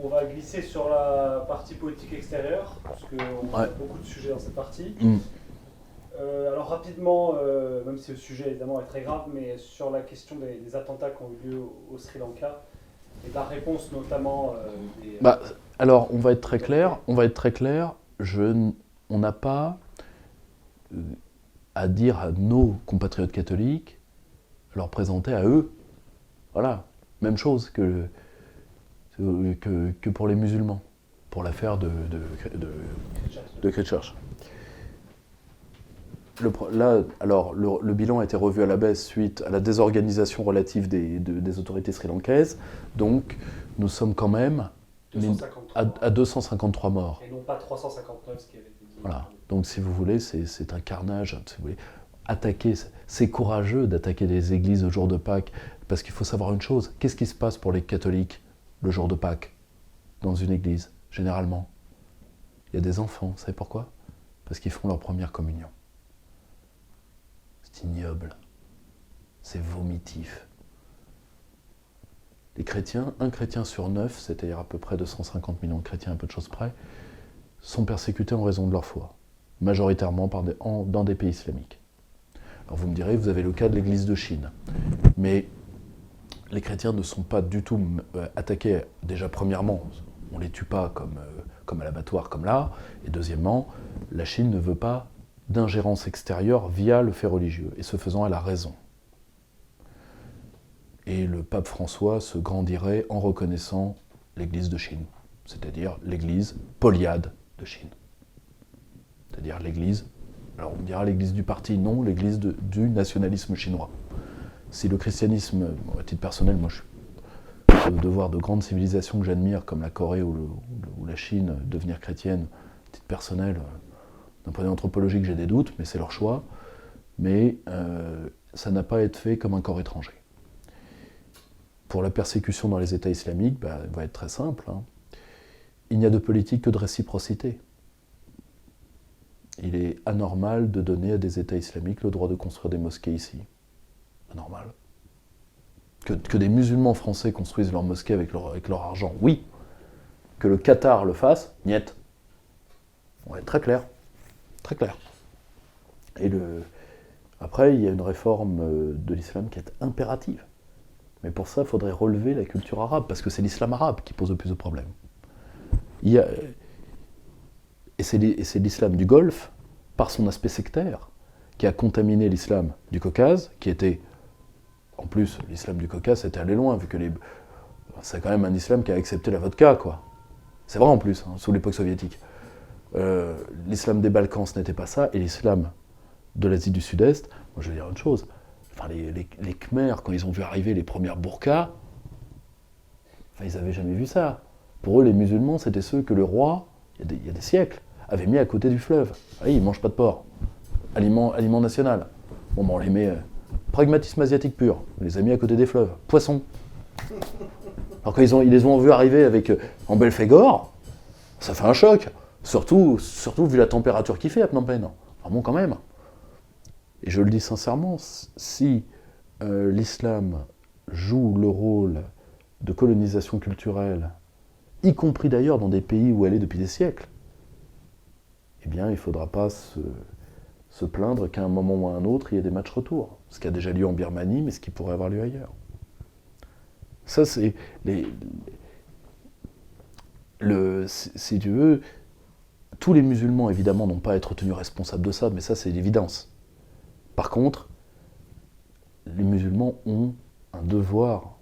On va glisser sur la partie politique extérieure, parce qu'on a beaucoup de sujets dans cette partie. Alors rapidement, même si le sujet évidemment est très grave, mais sur la question des attentats qui ont eu lieu au Sri Lanka, et de la réponse notamment des... Alors, on va être très clair, on n'a pas à dire à nos compatriotes catholiques, leur présenter à eux, voilà, même chose que pour les musulmans, pour l'affaire de Christchurch. Le bilan a été revu à la baisse suite à la désorganisation relative des autorités sri-lankaises, donc nous sommes quand même 253. à 253 morts. Et non pas 359, ce qui avait été dit. Voilà. Donc si vous voulez, c'est un carnage. Si vous voulez. C'est courageux d'attaquer les églises au jour de Pâques, parce qu'il faut savoir une chose, qu'est-ce qui se passe pour les catholiques le jour de Pâques, dans une église, généralement? Il y a des enfants, vous savez pourquoi? Parce qu'ils font leur première communion. C'est ignoble, c'est vomitif. Les chrétiens, un chrétien sur 9, c'est-à-dire à peu près 250 millions de chrétiens, à peu de choses près, sont persécutés en raison de leur foi, majoritairement dans des pays islamiques. Alors vous me direz, vous avez le cas de l'Église de Chine, mais les chrétiens ne sont pas du tout attaqués, déjà premièrement, on ne les tue pas comme à l'abattoir, comme là, et deuxièmement, la Chine ne veut pas d'ingérence extérieure via le fait religieux, et ce faisant, elle a raison. Et le pape François se grandirait en reconnaissant l'Église de Chine, c'est-à-dire l'Église polyade de Chine. C'est-à-dire l'Église, alors on dira l'Église du parti, non, l'Église du nationalisme chinois. Si le christianisme, à titre personnel, moi je de voir de grandes civilisations que j'admire, comme la Corée ou la Chine, devenir chrétienne, à titre personnel, d'un point de vue anthropologique, j'ai des doutes, mais c'est leur choix. Mais ça n'a pas été fait comme un corps étranger. Pour la persécution dans les États islamiques, elle va être très simple. Il n'y a de politique que de réciprocité. Il est anormal de donner à des États islamiques le droit de construire des mosquées ici. Anormal. Que des musulmans français construisent leurs mosquées avec leur argent, oui. Que le Qatar le fasse, niet. On va être très clair. Très clair. Et après, il y a une réforme de l'islam qui est impérative. Mais pour ça, il faudrait relever la culture arabe, parce que c'est l'islam arabe qui pose le plus de problèmes. Et c'est l'islam du Golfe, par son aspect sectaire, qui a contaminé l'islam du Caucase, qui était... En plus, l'islam du Caucase était allé loin, vu que c'est quand même un islam qui a accepté la vodka, quoi. C'est vrai en plus, sous l'époque soviétique. L'islam des Balkans, ce n'était pas ça, et l'islam de l'Asie du Sud-Est, moi je vais dire une chose, enfin, les Khmers, quand ils ont vu arriver les premières burqas, enfin, ils n'avaient jamais vu ça. Pour eux, les musulmans, c'était ceux que le roi, il y a des siècles, avait mis à côté du fleuve. Ah, ils ne mangent pas de porc. Aliment national. Bon, on les met... pragmatisme asiatique pur. On les a mis à côté des fleuves. Poissons. Alors quand ils les ont vus arriver en Belphégor, ça fait un choc. Surtout vu la température qu'il fait à Phnom Penh. Enfin bon, quand même. Et je le dis sincèrement, si l'islam joue le rôle de colonisation culturelle, y compris d'ailleurs dans des pays où elle est depuis des siècles, eh bien il ne faudra pas se plaindre qu'à un moment ou à un autre, il y ait des matchs retour. Ce qui a déjà lieu en Birmanie, mais ce qui pourrait avoir lieu ailleurs. Ça, c'est... si tu veux, tous les musulmans, évidemment, n'ont pas à être tenus responsables de ça, mais ça, c'est l'évidence. Par contre, les musulmans ont un devoir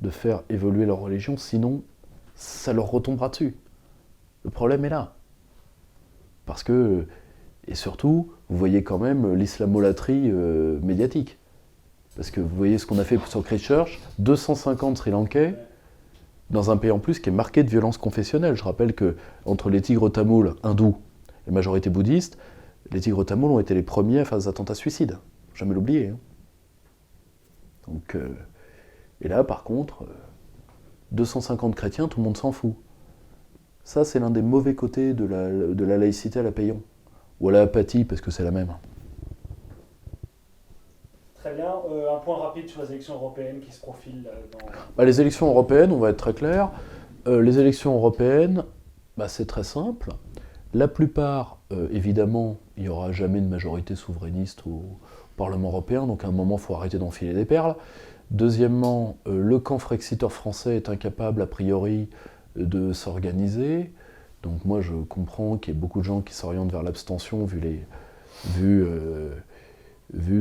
de faire évoluer leur religion, sinon, ça leur retombera dessus. Le problème est là. Parce que... Et surtout, vous voyez quand même l'islamolatrie médiatique. Parce que vous voyez ce qu'on a fait sur Christchurch, 250 Sri Lankais, dans un pays en plus qui est marqué de violence confessionnelle. Je rappelle que entre les tigres tamouls hindous et la majorité bouddhiste, les tigres tamouls ont été les premiers à faire des attentats suicides. Jamais l'oublier. Donc, et là, par contre, 250 chrétiens, tout le monde s'en fout. Ça, c'est l'un des mauvais côtés de la laïcité à la Payon. Ou à la apathie, parce que c'est la même. Très bien. Un point rapide sur les élections européennes qui se profilent dans... Les élections européennes, on va être très clair, les élections européennes, c'est très simple. La plupart, évidemment, il n'y aura jamais de majorité souverainiste au Parlement européen, donc à un moment, il faut arrêter d'enfiler des perles. Deuxièmement, le camp frexiteur français est incapable, a priori, de s'organiser. Donc moi, je comprends qu'il y ait beaucoup de gens qui s'orientent vers l'abstention, vu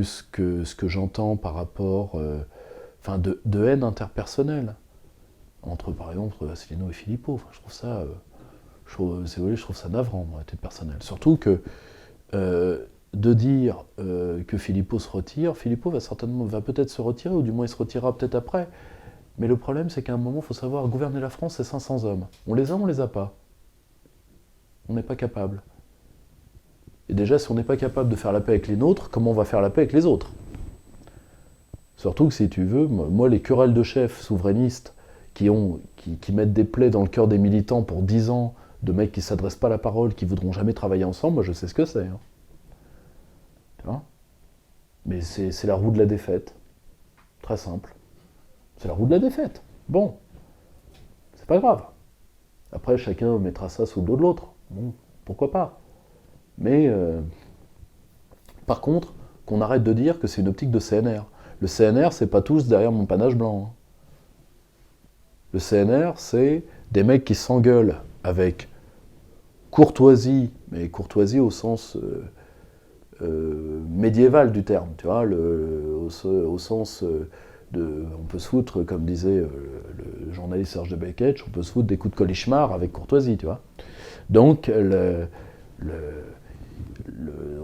ce que j'entends par rapport de haine interpersonnelle entre, par exemple, Asselineau et Philippot. Enfin, je trouve ça navrant, moi, à titre personnel. Surtout que de dire que Philippot se retire, Philippot va peut-être se retirer, ou du moins il se retirera peut-être après. Mais le problème, c'est qu'à un moment, il faut savoir, gouverner la France, c'est 500 hommes. On les a, on les a pas. On n'est pas capable. Et déjà, si on n'est pas capable de faire la paix avec les nôtres, comment on va faire la paix avec les autres? Surtout que, si tu veux, moi, les querelles de chefs souverainistes qui mettent des plaies dans le cœur des militants pour 10 ans, de mecs qui ne s'adressent pas la parole, qui ne voudront jamais travailler ensemble, moi, je sais ce que c'est. Hein. Tu vois? Mais c'est la roue de la défaite. Très simple. C'est la roue de la défaite. Bon. C'est pas grave. Après, chacun mettra ça sous le dos de l'autre. Bon, pourquoi pas. Mais, par contre, qu'on arrête de dire que c'est une optique de CNR. Le CNR, c'est pas tous derrière mon panache blanc. Hein. Le CNR, c'est des mecs qui s'engueulent avec courtoisie, mais courtoisie au sens médiéval du terme, tu vois, au sens on peut se foutre, comme disait le journaliste Serge de Beketch, on peut se foutre des coups de colichemar avec courtoisie, tu vois. Donc,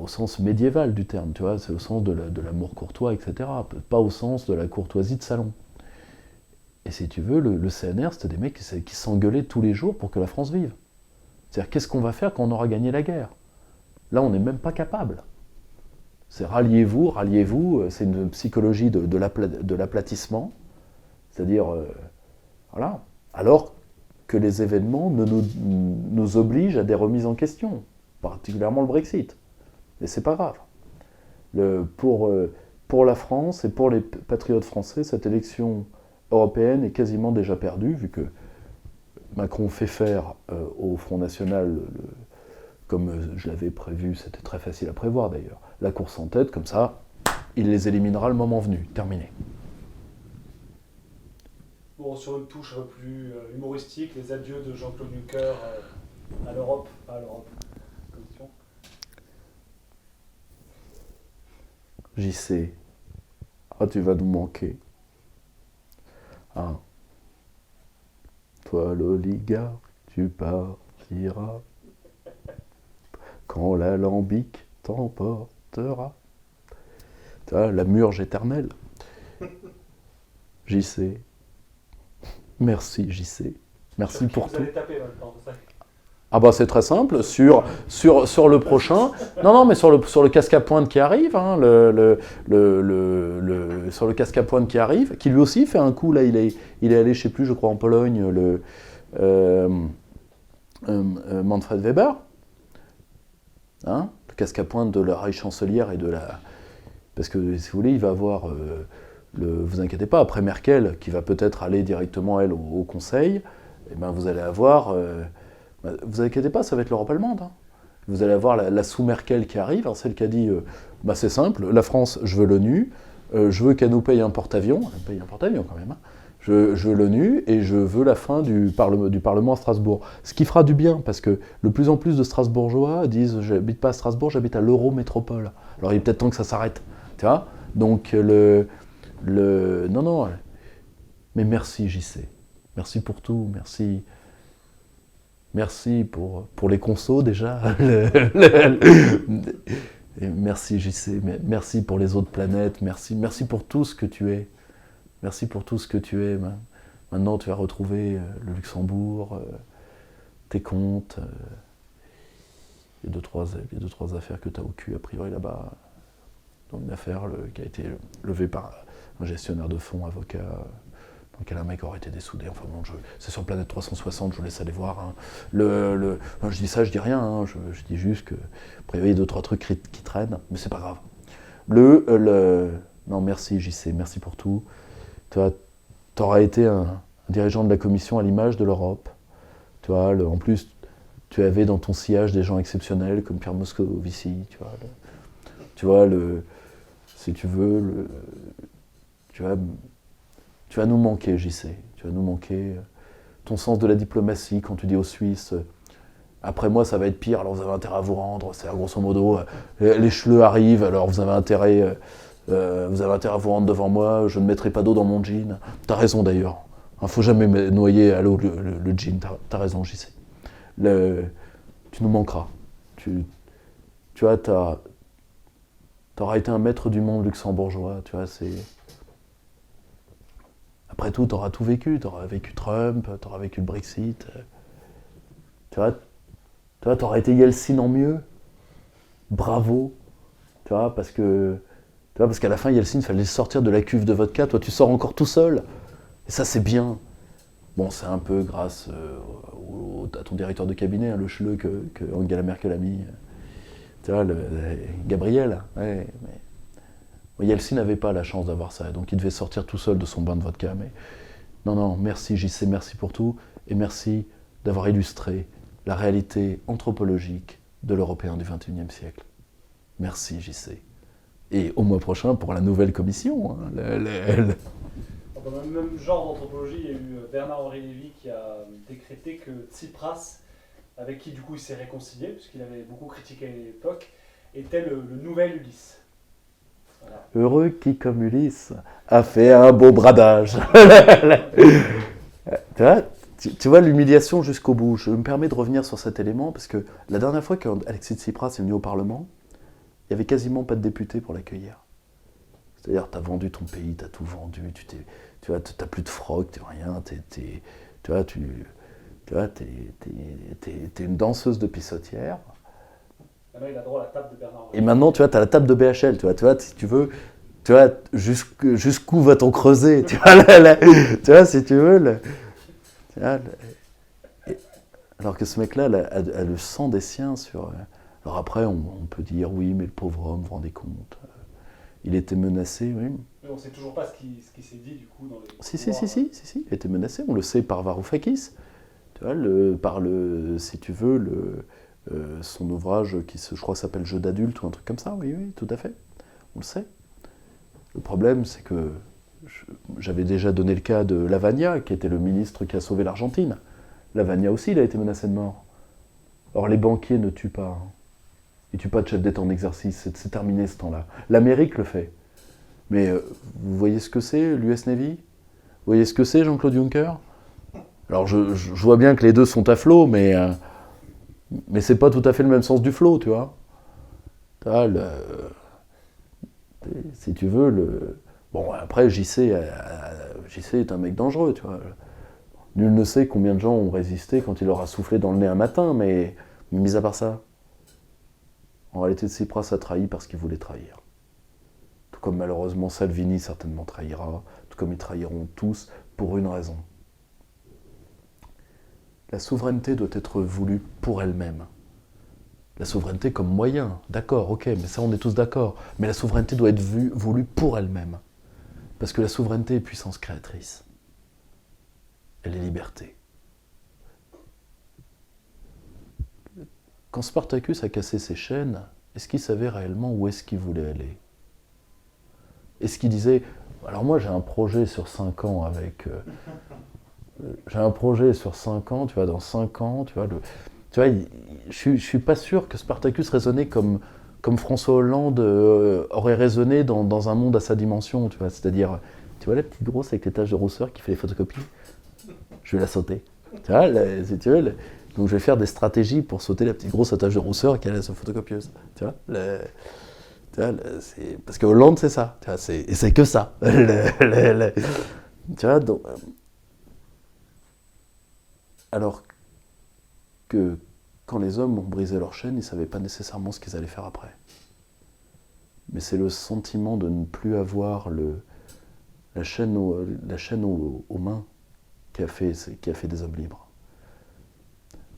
au sens médiéval du terme, tu vois, c'est au sens de l'amour courtois, etc., pas au sens de la courtoisie de salon. Et si tu veux, le CNR, c'était des mecs qui s'engueulaient tous les jours pour que la France vive. C'est-à-dire, qu'est-ce qu'on va faire quand on aura gagné la guerre? Là, on n'est même pas capable. C'est ralliez-vous, c'est une psychologie de l'aplatissement, c'est-à-dire, voilà, alors que les événements nous obligent à des remises en question, particulièrement le Brexit. Et c'est pas grave. Pour la France et pour les patriotes français, cette élection européenne est quasiment déjà perdue, vu que Macron fait faire au Front National, comme je l'avais prévu, c'était très facile à prévoir d'ailleurs, la course en tête, comme ça, il les éliminera le moment venu. Terminé. Bon, sur une touche un peu plus humoristique, les adieux de Jean-Claude Juncker à l'Europe, Commission. JC, tu vas nous manquer. Hein. Toi, l'oligarque, tu partiras quand l'alambic t'emportera. Tu vois, la murge éternelle. JC. Merci, JC. Merci pour tout. C'est très simple. Sur le prochain. Non, mais sur le casque à pointe qui arrive, hein, sur le casque à pointe qui arrive, qui lui aussi fait un coup, là, il est allé, je sais plus, je crois en Pologne, Manfred Weber. Hein, le casque à pointe de la Reichschancelière et de la... Parce que, si vous voulez, il va avoir... vous inquiétez pas, après Merkel, qui va peut-être aller directement, elle, au Conseil, eh ben, vous allez avoir... vous inquiétez pas, ça va être l'Europe allemande. Hein. Vous allez avoir la sous-Merkel qui arrive, hein, celle qui a dit c'est simple, la France, je veux l'ONU, je veux qu'elle nous paye un porte-avions, elle paye un porte-avions quand même, hein. Je veux l'ONU et je veux la fin du Parlement à Strasbourg. Ce qui fera du bien, parce que de plus en plus de Strasbourgeois disent « j'habite pas à Strasbourg, j'habite à l'Eurométropole ». Alors il est peut-être temps que ça s'arrête, tu vois. Donc non, mais merci JC, merci pour tout, merci pour les consos déjà, et merci JC, merci pour les autres planètes, merci pour tout ce que tu es. Merci pour tout ce que tu es. Maintenant, tu vas retrouver le Luxembourg, tes comptes. Il y a deux, trois affaires que tu as au cul, a priori, là-bas. Donc, une affaire qui a été levée par un gestionnaire de fonds, avocat, dans lequel un mec aurait été dessoudé. Enfin bon, c'est sur Planète 360, je vous laisse aller voir. Hein. Je dis ça, je dis rien. Hein, je dis juste que, a priori, il y a deux, trois trucs qui traînent, mais c'est pas grave. Non, merci JC, merci pour tout. Tu auras été un dirigeant de la Commission à l'image de l'Europe. Tu vois, en plus, tu avais dans ton sillage des gens exceptionnels comme Pierre Moscovici, tu vois, si tu veux, tu vas nous manquer, JC, tu vas nous manquer. Ton sens de la diplomatie, quand tu dis aux Suisses, après moi ça va être pire, alors vous avez intérêt à vous rendre, c'est grosso modo, les cheleux arrivent, alors vous avez intérêt à vous rendre devant moi, je ne mettrai pas d'eau dans mon jean. T'as raison d'ailleurs, faut jamais noyer à l'eau le jean, t'as raison, JC. Tu nous manqueras. Tu vois, t'auras été un maître du monde luxembourgeois, tu vois, c'est... Après tout, t'auras tout vécu, t'auras vécu Trump, t'auras vécu le Brexit. Tu vois, t'auras été Yeltsin en mieux. Bravo. Tu vois, parce qu'à la fin, Yeltsin, il fallait sortir de la cuve de vodka. Toi, tu sors encore tout seul. Et ça, c'est bien. Bon, c'est un peu grâce à ton directeur de cabinet, hein, le cheleu que Angela Merkel a mis. Tu vois, Gabriel. Ouais, mais... Yeltsin n'avait pas la chance d'avoir ça, donc il devait sortir tout seul de son bain de vodka. Mais non, merci JC, merci pour tout, et merci d'avoir illustré la réalité anthropologique de l'Européen du XXIe siècle. Merci JC. Et au mois prochain pour la nouvelle commission. Hein, Dans le même genre d'anthropologie, il y a eu Bernard-Henri Lévy qui a décrété que Tsipras, avec qui du coup il s'est réconcilié, puisqu'il avait beaucoup critiqué à l'époque, était le nouvel Ulysse. Voilà. Heureux qui, comme Ulysse, a fait un beau bradage. Tu vois l'humiliation jusqu'au bout. Je me permets de revenir sur cet élément parce que la dernière fois qu'Alexis Tsipras est venu au Parlement, il n'y avait quasiment pas de députés pour l'accueillir. C'est-à-dire, tu as vendu ton pays, tu as tout vendu, tu n'as plus de froc, tu n'as rien, t'es une danseuse de pissotière. Maintenant, il a droit à la table de Bernard. Et maintenant, tu as la table de BHL, tu vois, si tu veux, jusqu'où va-t-on creuser, tu vois, si tu veux. Alors que ce mec-là a le sang des siens sur... Alors après, on peut dire, oui, mais le pauvre homme, vous vous rendez compte, il était menacé, oui. Mais on ne sait toujours pas ce qui s'est dit, du coup, dans les... Si, il était menacé, on le sait par Varoufakis, tu vois, si tu veux, son ouvrage qui, je crois, s'appelle Jeux d'adulte ou un truc comme ça, oui, tout à fait, on le sait. Le problème, c'est que j'avais déjà donné le cas de Lavagna, qui était le ministre qui a sauvé l'Argentine. Lavagna aussi, il a été menacé de mort. Or, les banquiers ne tuent pas. Hein. Ils ne tuent pas de chef d'État en exercice, c'est terminé ce temps-là. L'Amérique le fait. Mais vous voyez ce que c'est, l'US Navy ? Vous voyez ce que c'est, Jean-Claude Juncker ? Alors, je vois bien que les deux sont à flot, mais c'est pas tout à fait le même sens du flot, tu vois. Si tu veux, Bon, après, JC est un mec dangereux, tu vois. Nul ne sait combien de gens ont résisté quand il leur a soufflé dans le nez un matin, mais mis à part ça, en réalité, Tsipras a trahi parce qu'il voulait trahir. Tout comme malheureusement Salvini certainement trahira, tout comme ils trahiront tous pour une raison. La souveraineté doit être voulue pour elle-même. La souveraineté comme moyen, d'accord, ok, mais ça on est tous d'accord. Mais la souveraineté doit être voulue pour elle-même. Parce que la souveraineté est puissance créatrice. Elle est liberté. Quand Spartacus a cassé ses chaînes, est-ce qu'il savait réellement où est-ce qu'il voulait aller ? Est-ce qu'il disait, alors moi j'ai un projet sur 5 ans avec... j'ai un projet sur 5 ans, tu vois, dans 5 ans, tu vois, je suis pas sûr que Spartacus raisonnait comme François Hollande aurait raisonné dans un monde à sa dimension, tu vois, c'est-à-dire, tu vois la petite grosse avec les taches de rousseur qui fait les photocopies ? Je vais la sauter. Tu vois, si tu veux, donc je vais faire des stratégies pour sauter la petite grosse à tache de rousseur qui a sa photocopieuse. Tu vois, parce que Hollande, c'est ça. Tu vois, et c'est que ça. Tu vois, donc, alors que quand les hommes ont brisé leur chaîne, ils ne savaient pas nécessairement ce qu'ils allaient faire après. Mais c'est le sentiment de ne plus avoir la chaîne aux mains qui a fait des hommes libres.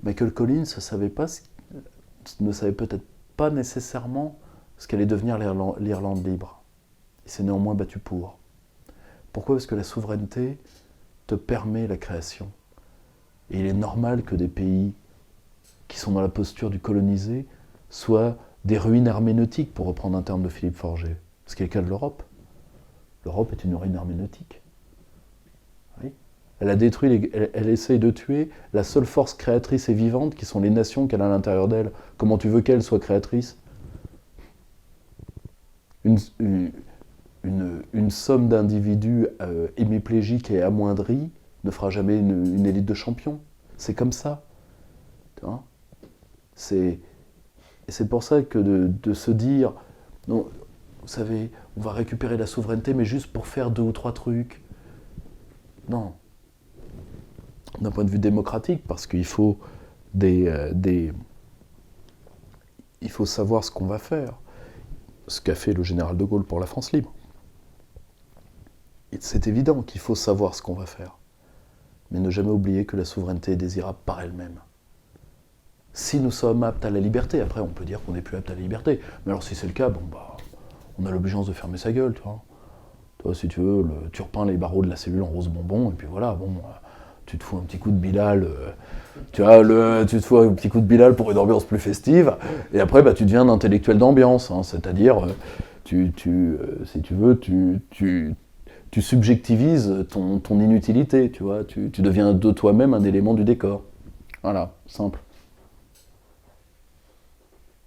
Michael Collins ne savait peut-être pas nécessairement ce qu'allait devenir l'Irlande libre. Il s'est néanmoins battu pour. Pourquoi ? Parce que la souveraineté te permet la création. Et il est normal que des pays qui sont dans la posture du colonisé soient des ruines herméneutiques, pour reprendre un terme de Philippe Forget. Ce qui est le cas de l'Europe. L'Europe est une ruine herméneutique. Oui. Elle a détruit, elle essaye de tuer la seule force créatrice et vivante qui sont les nations qu'elle a à l'intérieur d'elle. Comment tu veux qu'elle soit créatrice ? Une somme d'individus hémiplégiques et amoindris ne fera jamais une élite de champions. C'est comme ça. Tu vois ? C'est pour ça que de se dire, non, vous savez, on va récupérer la souveraineté, mais juste pour faire 2 ou 3 trucs. Non. D'un point de vue démocratique, parce qu'il faut il faut savoir ce qu'on va faire. Ce qu'a fait le général de Gaulle pour la France libre. C'est évident qu'il faut savoir ce qu'on va faire. Mais ne jamais oublier que la souveraineté est désirable par elle-même. Si nous sommes aptes à la liberté, après on peut dire qu'on n'est plus apte à la liberté. Mais alors si c'est le cas, on a l'obligeance de fermer sa gueule, tu vois. Toi, si tu veux, tu repeins les barreaux de la cellule en rose bonbon, et puis voilà, tu te fous un petit coup de Bilal, tu te fous un petit coup de Bilal pour une ambiance plus festive, et après tu deviens un intellectuel d'ambiance, hein, c'est-à-dire, si tu veux, tu subjectivises ton inutilité, tu vois, tu deviens de toi-même un élément du décor. Voilà, simple.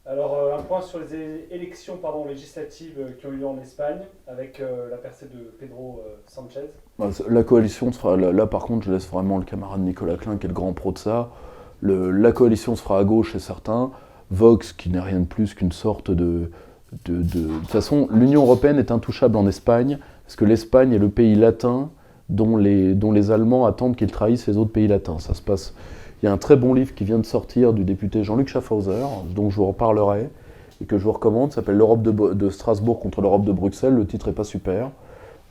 Alors, un point sur les élections législatives qui ont eu lieu en Espagne, avec la percée de Pedro Sanchez. La coalition se fera, là par contre je laisse vraiment le camarade Nicolas Klein qui est le grand pro de ça. La coalition se fera à gauche, c'est certain. Vox, qui n'est rien de plus qu'une sorte de toute façon, l'Union européenne est intouchable en Espagne, parce que l'Espagne est le pays latin dont les Allemands attendent qu'ils trahissent les autres pays latins. Ça se passe... Il y a un très bon livre qui vient de sortir du député Jean-Luc Schaffhauser, dont je vous reparlerai, et que je vous recommande, ça s'appelle l'Europe de Strasbourg contre l'Europe de Bruxelles. Le titre n'est pas super.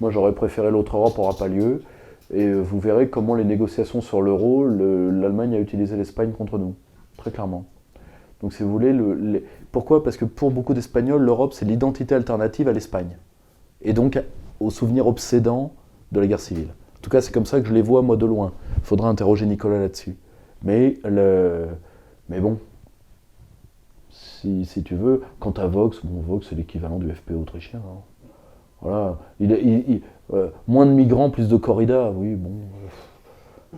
Moi, j'aurais préféré l'autre Europe n'aura pas lieu. Et vous verrez comment les négociations sur l'euro, l'Allemagne a utilisé l'Espagne contre nous, très clairement. Donc si vous voulez, pourquoi ? Parce que pour beaucoup d'Espagnols, l'Europe, c'est l'identité alternative à l'Espagne. Et donc au souvenir obsédant de la guerre civile. En tout cas, c'est comme ça que je les vois, moi, de loin. Il faudra interroger Nicolas là-dessus. Mais bon, si tu veux, quant à Vox, Vox c'est l'équivalent du FPÖ autrichien. Hein. Voilà, moins de migrants, plus de corridas, oui, bon.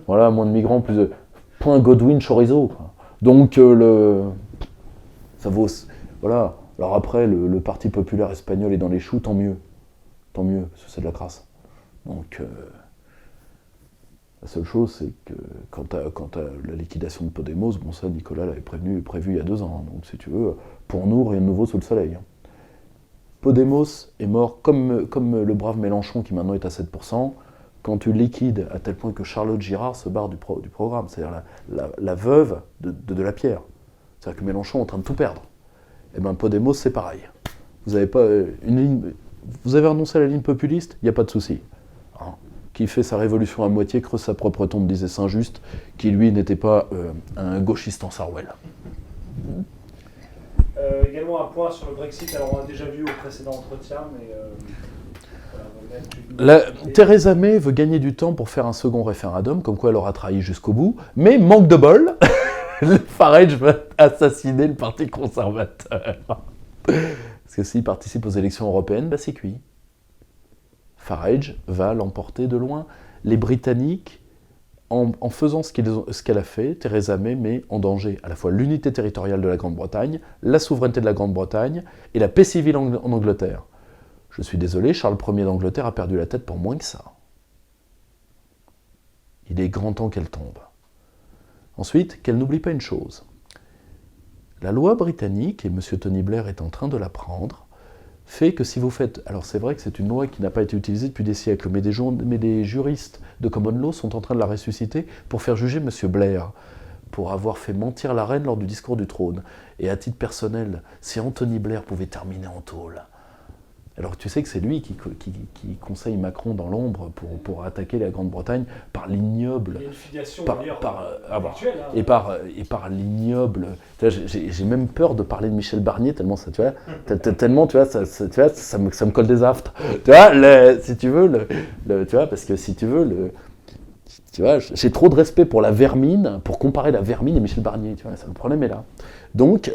Voilà, moins de migrants, plus de... Point Godwin Chorizo, quoi. Donc, ça vaut... Voilà, alors après, le Parti populaire espagnol est dans les choux, tant mieux, parce que c'est de la crasse. Donc... La seule chose, c'est que quant à la liquidation de Podemos, ça, Nicolas l'avait prévu il y a 2 ans. Donc, si tu veux, pour nous, rien de nouveau sous le soleil. Podemos est mort comme le brave Mélenchon, qui maintenant est à 7%, quand tu liquides à tel point que Charlotte Girard se barre du programme. C'est-à-dire la veuve de la pierre. C'est-à-dire que Mélenchon est en train de tout perdre. Et bien, Podemos, c'est pareil. Vous avez renoncé à la ligne populiste, il n'y a pas de souci. Hein. Qui fait sa révolution à moitié, creuse sa propre tombe, disait Saint-Just, qui lui n'était pas un gauchiste en Sarwell. Également un point sur le Brexit, alors on a déjà vu au précédent entretien, mais... Theresa May veut gagner du temps pour faire un second référendum, comme quoi elle aura trahi jusqu'au bout, mais manque de bol, Farage va assassiner le Parti conservateur. Parce que s'il participe aux élections européennes, c'est cuit. Farage va l'emporter de loin. Les Britanniques, en faisant ce qu'elle a fait, Theresa May met en danger à la fois l'unité territoriale de la Grande-Bretagne, la souveraineté de la Grande-Bretagne et la paix civile en Angleterre. Je suis désolé, Charles Ier d'Angleterre a perdu la tête pour moins que ça. Il est grand temps qu'elle tombe. Ensuite, qu'elle n'oublie pas une chose. La loi britannique, et M. Tony Blair est en train de la prendre, fait que si vous faites... Alors c'est vrai que c'est une loi qui n'a pas été utilisée depuis des siècles, mais des juristes de common law sont en train de la ressusciter pour faire juger M. Blair, pour avoir fait mentir la reine lors du discours du trône. Et à titre personnel, si Anthony Blair pouvait terminer en tôle, alors tu sais que c'est lui qui conseille Macron dans l'ombre pour attaquer la Grande-Bretagne par l'ignoble... Il y a une filiation et par l'ignoble... J'ai même peur de parler de Michel Barnier, tellement ça, tu vois, ça me colle des aftes. Tu vois, si tu veux, tu vois, parce que si tu veux, Tu vois, j'ai trop de respect pour la vermine, pour comparer la vermine et Michel Barnier. Tu vois, le problème est là. Donc,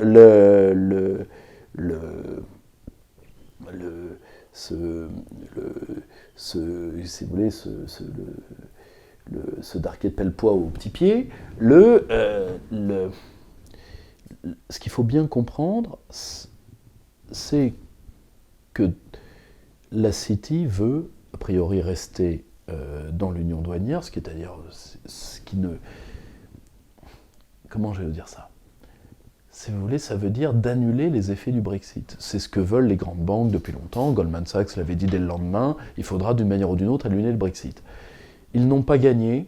si vous voulez, ce darquet de pelle-poix au petit pied, ce qu'il faut bien comprendre, c'est que la City veut, a priori, rester dans l'union douanière, c'est-à-dire ce qui ne... Comment je vais vous dire ça ? Si vous voulez, ça veut dire d'annuler les effets du Brexit. C'est ce que veulent les grandes banques depuis longtemps. Goldman Sachs l'avait dit dès le lendemain, il faudra d'une manière ou d'une autre annuler le Brexit. Ils n'ont pas gagné.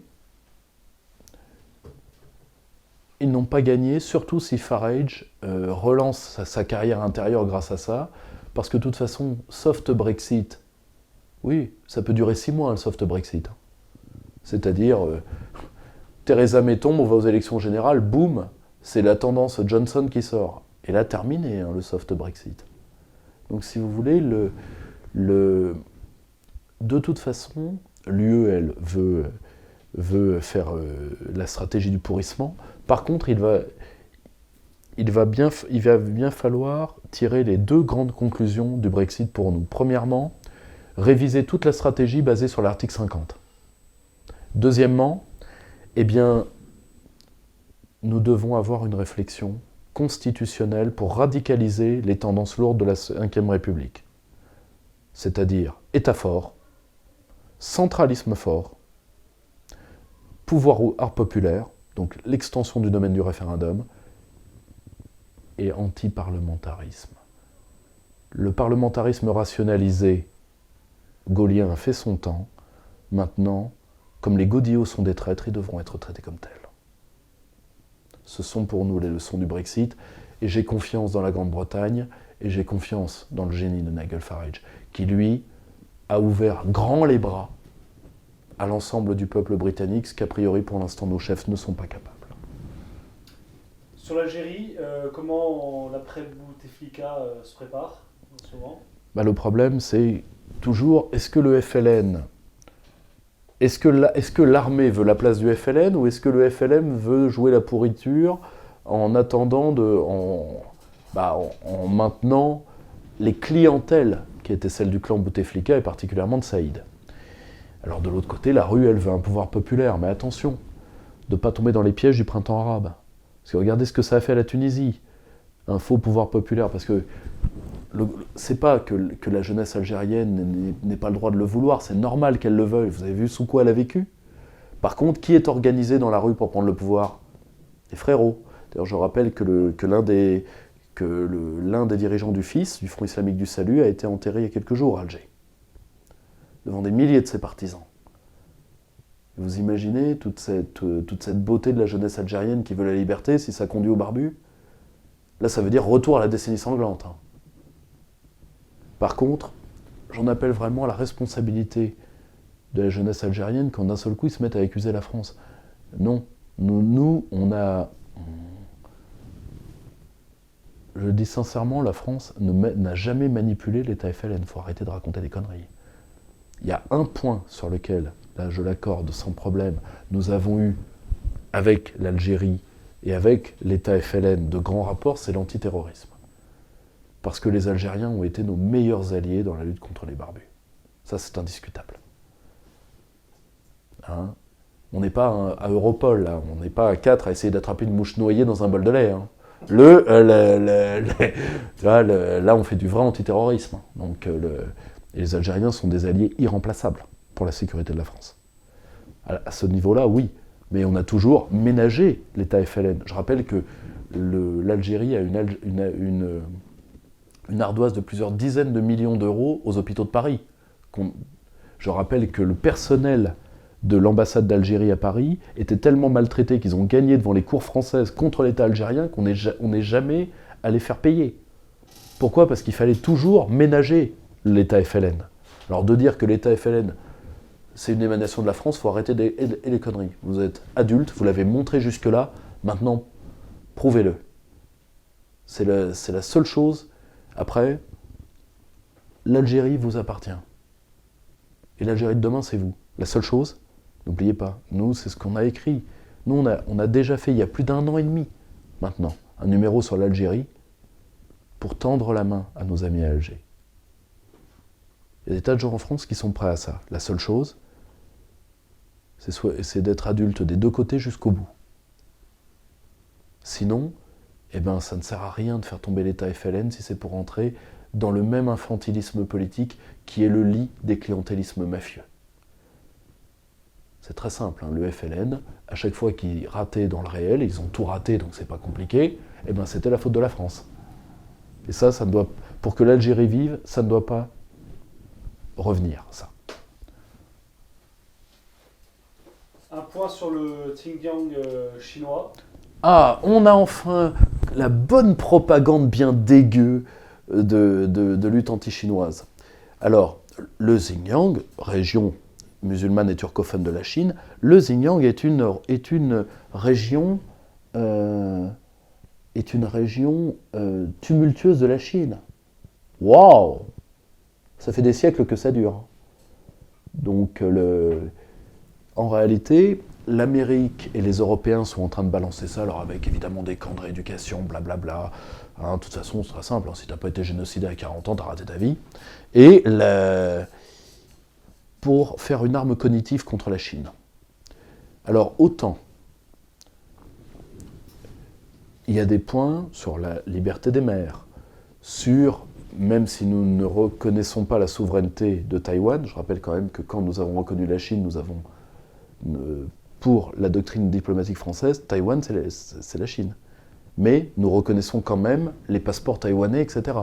Ils n'ont pas gagné, surtout si Farage relance sa carrière intérieure grâce à ça, parce que de toute façon, soft Brexit, oui, ça peut durer 6 mois, le soft Brexit. C'est-à-dire, Theresa May tombe, on va aux élections générales, boum, c'est la tendance Johnson qui sort. Et là, terminé, le soft Brexit. Donc, si vous voulez, de toute façon, l'UE, elle veut faire la stratégie du pourrissement. Par contre, il va bien falloir tirer les 2 grandes conclusions du Brexit pour nous. Premièrement, réviser toute la stratégie basée sur l'article 50. Deuxièmement, eh bien, nous devons avoir une réflexion constitutionnelle pour radicaliser les tendances lourdes de la Ve République. C'est-à-dire État fort, centralisme fort, pouvoir populaire, donc l'extension du domaine du référendum, et anti-parlementarisme. Le parlementarisme rationalisé gaulien a fait son temps. Maintenant, comme les godillots sont des traîtres, ils devront être traités comme tels. Ce sont pour nous les leçons du Brexit, et j'ai confiance dans la Grande-Bretagne, et j'ai confiance dans le génie de Nigel Farage, qui lui a ouvert grand les bras à l'ensemble du peuple britannique, ce qu'a priori pour l'instant nos chefs ne sont pas capables. Sur l'Algérie, comment l'après-Bouteflika se prépare en ce moment ? Le problème, c'est toujours, est-ce que le FLN, est-ce que l'armée veut la place du FLN, ou est-ce que le FLN veut jouer la pourriture en attendant, en maintenant les clientèles qui étaient celles du clan Bouteflika et particulièrement de Saïd. Alors de l'autre côté, la rue, elle veut un pouvoir populaire, mais attention, de ne pas tomber dans les pièges du printemps arabe. Parce que regardez ce que ça a fait à la Tunisie, un faux pouvoir populaire, parce que c'est pas que la jeunesse algérienne n'ait pas le droit de le vouloir, c'est normal qu'elle le veuille. Vous avez vu sous quoi elle a vécu ? Par contre, qui est organisé dans la rue pour prendre le pouvoir ? Les frérots. D'ailleurs, je rappelle que l'un des dirigeants du FIS, du Front Islamique du Salut, a été enterré il y a quelques jours à Alger, devant des milliers de ses partisans. Vous imaginez toute cette beauté de la jeunesse algérienne qui veut la liberté, si ça conduit au barbu ? Là, ça veut dire retour à la décennie sanglante. Par contre, j'en appelle vraiment à la responsabilité de la jeunesse algérienne quand d'un seul coup ils se mettent à accuser la France. Non, nous, on a... Je dis sincèrement, la France n'a jamais manipulé l'État FLN. Il faut arrêter de raconter des conneries. Il y a un point sur lequel, là je l'accorde sans problème, nous avons eu, avec l'Algérie et avec l'État FLN, de grands rapports, c'est l'antiterrorisme. Parce que les Algériens ont été nos meilleurs alliés dans la lutte contre les barbus. Ça, c'est indiscutable. Hein ? On n'est pas à Europol, là. On n'est pas à 4 à essayer d'attraper une mouche noyée dans un bol de lait. Hein. Là, on fait du vrai antiterrorisme. Donc, et les Algériens sont des alliés irremplaçables pour la sécurité de la France. À ce niveau-là, oui. Mais on a toujours ménagé l'État FLN. Je rappelle que l'Algérie a une ardoise de plusieurs dizaines de millions d'euros aux hôpitaux de Paris. Je rappelle que le personnel de l'ambassade d'Algérie à Paris était tellement maltraité qu'ils ont gagné devant les cours françaises contre l'État algérien qu'on n'est jamais allé faire payer. Pourquoi ? Parce qu'il fallait toujours ménager l'État FLN. Alors de dire que l'État FLN, c'est une émanation de la France, il faut arrêter les conneries. Vous êtes adulte, vous l'avez montré jusque-là, maintenant, prouvez-le. C'est la seule chose. Après, l'Algérie vous appartient. Et l'Algérie de demain, c'est vous. La seule chose, N'oubliez pas, nous, c'est ce qu'on a écrit. Nous, on a déjà fait, il y a plus d'1 an et demi, maintenant, un numéro sur l'Algérie pour tendre la main à nos amis à Alger. Il y a des tas de gens en France qui sont prêts à ça. La seule chose, c'est d'être adulte des deux côtés jusqu'au bout. Sinon, eh ben, ça ne sert à rien de faire tomber l'État FLN si c'est pour entrer dans le même infantilisme politique qui est le lit des clientélismes mafieux. C'est très simple, hein. Le FLN, à chaque fois qu'ils rataient dans le réel, ils ont tout raté donc c'est pas compliqué, eh ben, c'était la faute de la France. Et ça ne doit, pour que l'Algérie vive, ça ne doit pas revenir, ça. Un point sur le Xinjiang chinois. Ah, on a enfin la bonne propagande bien dégueu de lutte anti-chinoise. Alors, le Xinjiang, région musulmane et turcophone de la Chine, le Xinjiang est une région tumultueuse de la Chine. Waouh! Ça fait des siècles que ça dure. Donc, en réalité, l'Amérique et les Européens sont en train de balancer ça, alors avec évidemment des camps de rééducation, blablabla. Hein, de toute façon, c'est très simple, hein, si t'as pas été génocidé à 40 ans, t'as raté ta vie. Et pour faire une arme cognitive contre la Chine. Alors, autant, il y a des points sur la liberté des mers, sur, même si nous ne reconnaissons pas la souveraineté de Taïwan, je rappelle quand même que quand nous avons reconnu la Chine, nous avons, pour la doctrine diplomatique française, Taïwan, c'est la Chine. Mais nous reconnaissons quand même les passeports taïwanais, etc.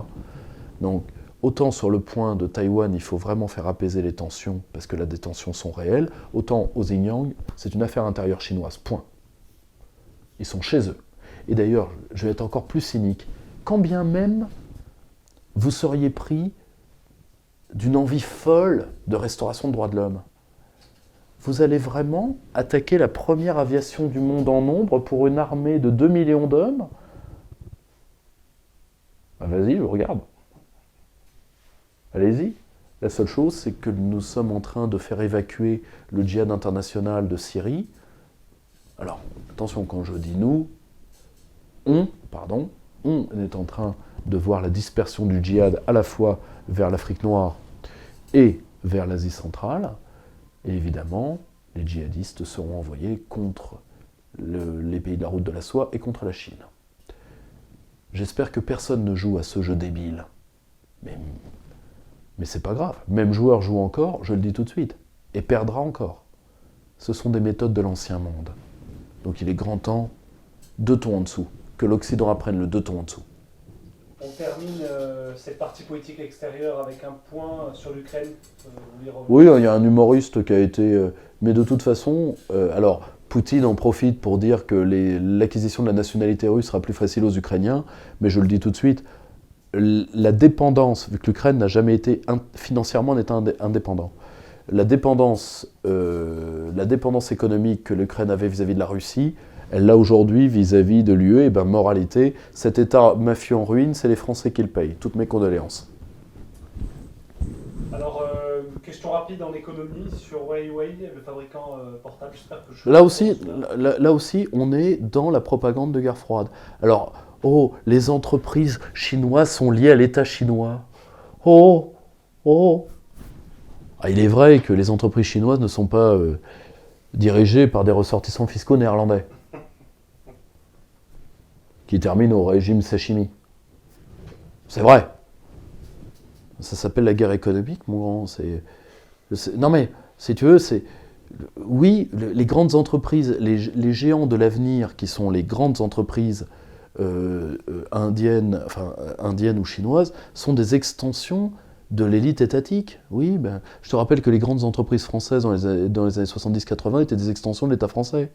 Donc, autant sur le point de Taïwan, il faut vraiment faire apaiser les tensions, parce que là, des tensions sont réelles, autant au Xinjiang, c'est une affaire intérieure chinoise, point. Ils sont chez eux. Et d'ailleurs, je vais être encore plus cynique, quand bien même vous seriez pris d'une envie folle de restauration de droits de l'homme, vous allez vraiment attaquer la première aviation du monde en nombre pour une armée de 2 millions d'hommes? Ben vas-y, je vous regarde. Allez-y. La seule chose, c'est que nous sommes en train de faire évacuer le djihad international de Syrie. Alors, attention, quand je dis nous, on est en train de voir la dispersion du djihad à la fois vers l'Afrique noire et vers l'Asie centrale. Et évidemment, les djihadistes seront envoyés contre les pays de la route de la soie et contre la Chine. J'espère que personne ne joue à ce jeu débile. Mais c'est pas grave. Même joueur joue encore, je le dis tout de suite, et perdra encore. Ce sont des méthodes de l'ancien monde. Donc il est grand temps, 2 tons en dessous, que l'Occident apprenne le 2 tons en dessous. On termine cette partie politique extérieure avec un point sur l'Ukraine. Oui, il y a un humoriste qui a été... mais de toute façon, alors, Poutine en profite pour dire que l'acquisition de la nationalité russe sera plus facile aux Ukrainiens, mais je le dis tout de suite, la dépendance, vu que l'Ukraine n'a jamais été financièrement indépendant, la dépendance économique que l'Ukraine avait vis-à-vis de la Russie, elle l'a aujourd'hui vis-à-vis de l'UE, et bien moralité, cet État mafieux en ruine, c'est les Français qui le payent. Toutes mes condoléances. Alors, question rapide en économie sur Huawei, le fabricant portable, j'espère que je... Là aussi, on est dans la propagande de guerre froide. Alors, les entreprises chinoises sont liées à l'État chinois. Ah, il est vrai que les entreprises chinoises ne sont pas dirigées par des ressortissants fiscaux néerlandais qui terminent au régime sashimi. C'est vrai. Ça s'appelle la guerre économique, mon grand. Non mais, si tu veux, c'est... Oui, les grandes entreprises, les géants de l'avenir, qui sont les grandes entreprises indiennes ou chinoises, sont des extensions de l'élite étatique. Oui, je te rappelle que les grandes entreprises françaises dans les années 70-80 étaient des extensions de l'État français.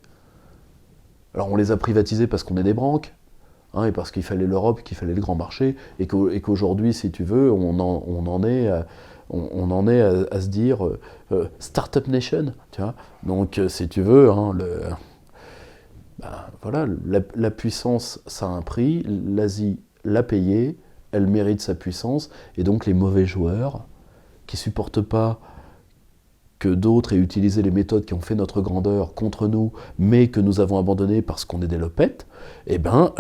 Alors on les a privatisées parce qu'on est des branques, hein, et parce qu'il fallait l'Europe, qu'il fallait le grand marché, et qu'aujourd'hui, si tu veux, on en est à se dire Startup Nation, tu vois. Donc, si tu veux, hein, voilà, la puissance, ça a un prix, l'Asie l'a payé, elle mérite sa puissance, et donc les mauvais joueurs qui supportent pas que d'autres aient utilisé les méthodes qui ont fait notre grandeur contre nous, mais que nous avons abandonnées parce qu'on est des lopettes, eh ben,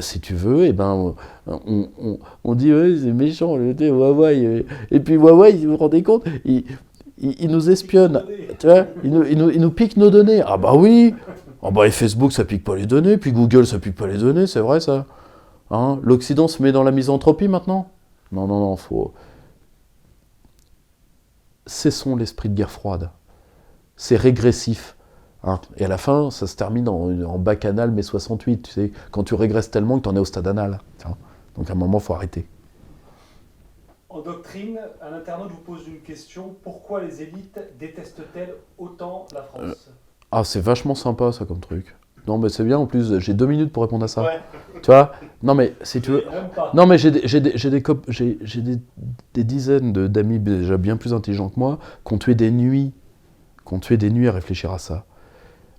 si tu veux, eh ben, on dit ouais, c'est méchant, Huawei. Et puis Huawei, vous vous rendez compte, il nous espionne, tu vois, il nous pique nos données. Ah bah oui, ah bah et Facebook ça pique pas les données, puis Google ça pique pas les données, c'est vrai ça. Hein, l'Occident se met dans la misanthropie maintenant. Non, faut... Cessons l'esprit de guerre froide. C'est régressif. Hein. Et à la fin, ça se termine en bacchanal mai 68, tu sais, quand tu régresses tellement que tu en es au stade anal. Hein. Donc à un moment, il faut arrêter. En doctrine, un internaute vous pose une question. Pourquoi les élites détestent-elles autant la France ? Ah, c'est vachement sympa ça comme truc. Non, mais c'est bien, en plus, j'ai 2 minutes pour répondre à ça. Ouais. Tu vois ? Non, mais si tu veux... Même pas. Non, mais j'ai des dizaines d'amis déjà bien plus intelligents que moi qui ont tué des nuits à réfléchir à ça.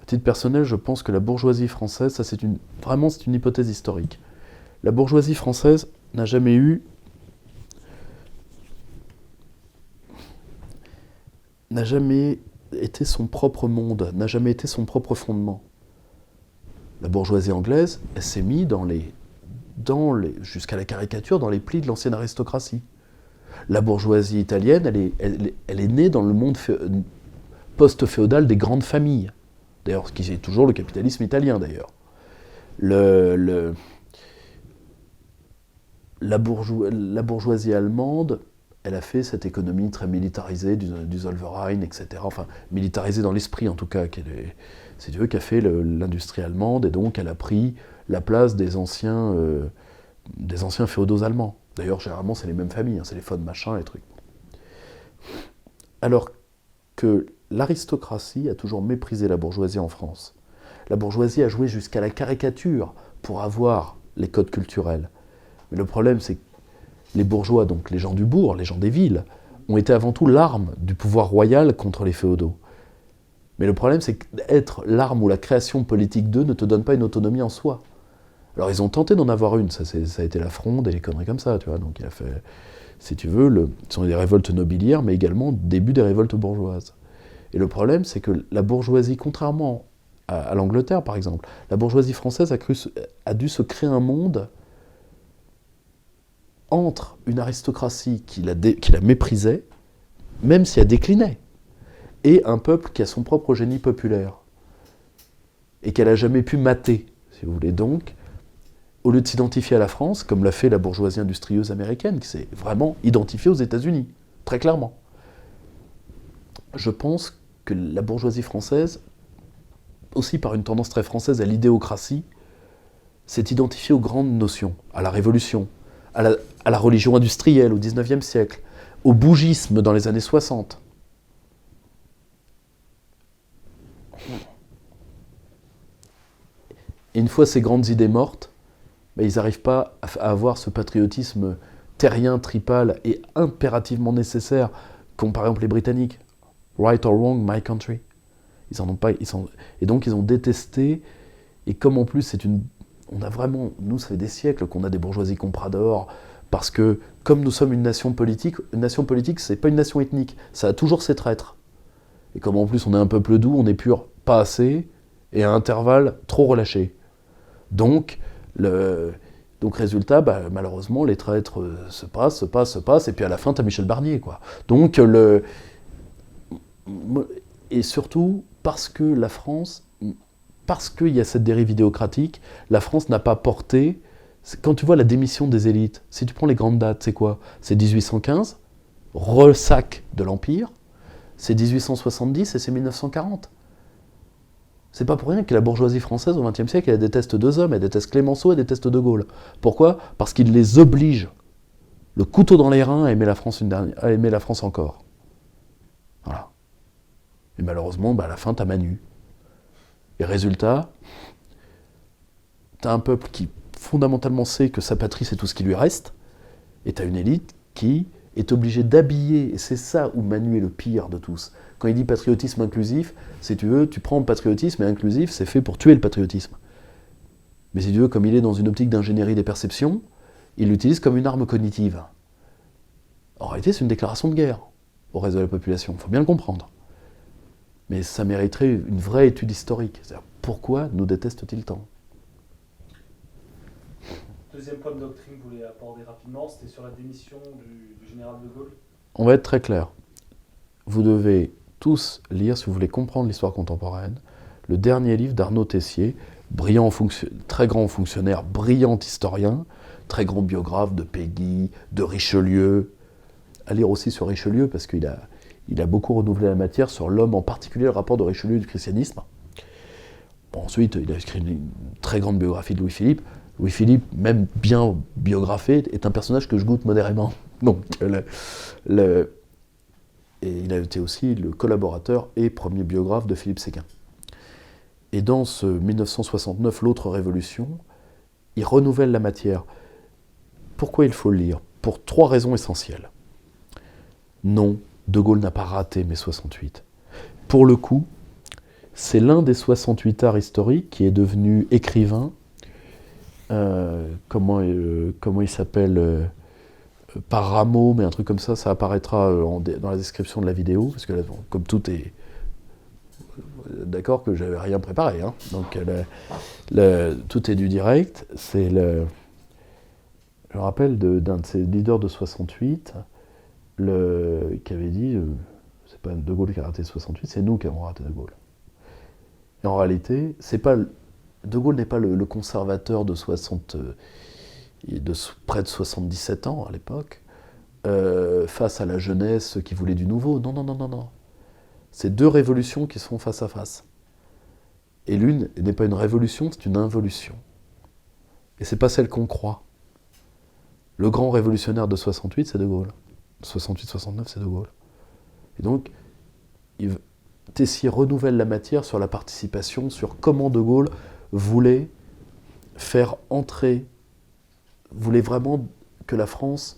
À titre personnel, je pense que la bourgeoisie française, ça c'est une hypothèse historique. La bourgeoisie française n'a jamais été son propre monde, n'a jamais été son propre fondement. La bourgeoisie anglaise, elle s'est mise jusqu'à la caricature dans les plis de l'ancienne aristocratie. La bourgeoisie italienne, elle est née dans le monde post-féodal des grandes familles. D'ailleurs, ce qui est toujours le capitalisme italien, d'ailleurs. La bourgeoisie allemande, elle a fait cette économie très militarisée du Zollverein, etc. Enfin, militarisée dans l'esprit, en tout cas, qui a fait l'industrie allemande, et donc elle a pris la place des anciens féodaux allemands. D'ailleurs, généralement, c'est les mêmes familles, hein, c'est les von machin, les trucs. Alors que l'aristocratie a toujours méprisé la bourgeoisie en France. La bourgeoisie a joué jusqu'à la caricature pour avoir les codes culturels. Mais le problème, c'est que les bourgeois, donc les gens du bourg, les gens des villes, ont été avant tout l'arme du pouvoir royal contre les féodaux. Mais le problème, c'est qu'être l'arme ou la création politique d'eux ne te donne pas une autonomie en soi. Alors ils ont tenté d'en avoir une, ça a été la Fronde et les conneries comme ça, tu vois. Donc il a fait, si tu veux, ce sont des révoltes nobiliaires, mais également début des révoltes bourgeoises. Et le problème, c'est que la bourgeoisie, contrairement à l'Angleterre par exemple, la bourgeoisie française a dû se créer un monde entre une aristocratie qui la méprisait, même si elle déclinait, et un peuple qui a son propre génie populaire, et qu'elle n'a jamais pu mater, si vous voulez. Donc, au lieu de s'identifier à la France, comme l'a fait la bourgeoisie industrieuse américaine, qui s'est vraiment identifiée aux États-Unis, très clairement. Je pense que la bourgeoisie française, aussi par une tendance très française à l'idéocratie, s'est identifiée aux grandes notions, à la Révolution, à la religion industrielle au XIXe siècle, au bougisme dans les années 60. Et une fois ces grandes idées mortes, ils n'arrivent pas à avoir ce patriotisme terrien, tripal et impérativement nécessaire qu'ont par exemple les Britanniques. Right or wrong, my country. Ils en ont pas. Et donc ils ont détesté. Et comme en plus on a vraiment, nous ça fait des siècles qu'on a des bourgeoisies compradors, parce que comme nous sommes une nation politique c'est pas une nation ethnique, ça a toujours ses traîtres. Et comme en plus on est un peuple doux, on est pur, pas assez, et à intervalles trop relâchés. Donc résultat, malheureusement, les traîtres se passent, et puis à la fin, t'as Michel Barnier, quoi. Donc, et surtout, parce qu'il y a cette dérive idéocratique, la France n'a pas porté... Quand tu vois la démission des élites, si tu prends les grandes dates, c'est quoi ? C'est 1815, ressac de l'Empire, c'est 1870 et c'est 1940. C'est pas pour rien que la bourgeoisie française au XXe siècle, elle déteste deux hommes, elle déteste Clémenceau, elle déteste De Gaulle. Pourquoi ? Parce qu'il les oblige, le couteau dans les reins, à aimer la France encore. Voilà. Et malheureusement, à la fin, t'as Manu. Et résultat, t'as un peuple qui fondamentalement sait que sa patrie c'est tout ce qui lui reste, et t'as une élite qui est obligée d'habiller, et c'est ça où Manu est le pire de tous. Quand il dit patriotisme inclusif, si tu veux, tu prends patriotisme et inclusif, c'est fait pour tuer le patriotisme. Mais si tu veux, comme il est dans une optique d'ingénierie des perceptions, il l'utilise comme une arme cognitive. En réalité, c'est une déclaration de guerre. au reste de la population. Il faut bien le comprendre. Mais ça mériterait une vraie étude historique. C'est-à-dire, pourquoi nous détestent-ils tant ? Deuxième point de doctrine que vous voulez aborder rapidement, c'était sur la démission du général de Gaulle. On va être très clair. Vous devez tous lire, si vous voulez comprendre l'histoire contemporaine, le dernier livre d'Arnaud Tessier, très grand fonctionnaire, brillant historien, très grand biographe de Péguy, de Richelieu. À lire aussi sur Richelieu, parce qu'il a beaucoup renouvelé la matière sur l'homme, en particulier le rapport de Richelieu et du christianisme. Bon, ensuite, il a écrit une très grande biographie de Louis-Philippe. Louis-Philippe, même bien biographé, est un personnage que je goûte modérément. Donc, et il a été aussi le collaborateur et premier biographe de Philippe Séguin. Et dans ce 1969, l'autre révolution, il renouvelle la matière. Pourquoi il faut le lire ? Pour 3 raisons essentielles. Non, De Gaulle n'a pas raté mai 68. Pour le coup, c'est l'un des 68 arts historiques qui est devenu écrivain. Comment il s'appelle par Rameau, mais un truc comme ça apparaîtra dans la description de la vidéo, parce que là, comme tout est... D'accord que j'avais rien préparé, hein. Donc tout est du direct. Je me rappelle d'un de ces leaders de 68, qui avait dit, c'est pas De Gaulle qui a raté 68, c'est nous qui avons raté De Gaulle. Et en réalité, De Gaulle n'est pas le conservateur de près de 77 ans à l'époque, face à la jeunesse qui voulait du nouveau. Non. C'est 2 révolutions qui sont face à face. Et l'une n'est pas une révolution, c'est une involution. Et c'est pas celle qu'on croit. Le grand révolutionnaire de 68, c'est De Gaulle. 68-69, c'est De Gaulle. Et donc, Tessier renouvelle la matière sur la participation, sur comment De Gaulle voulait vraiment que la France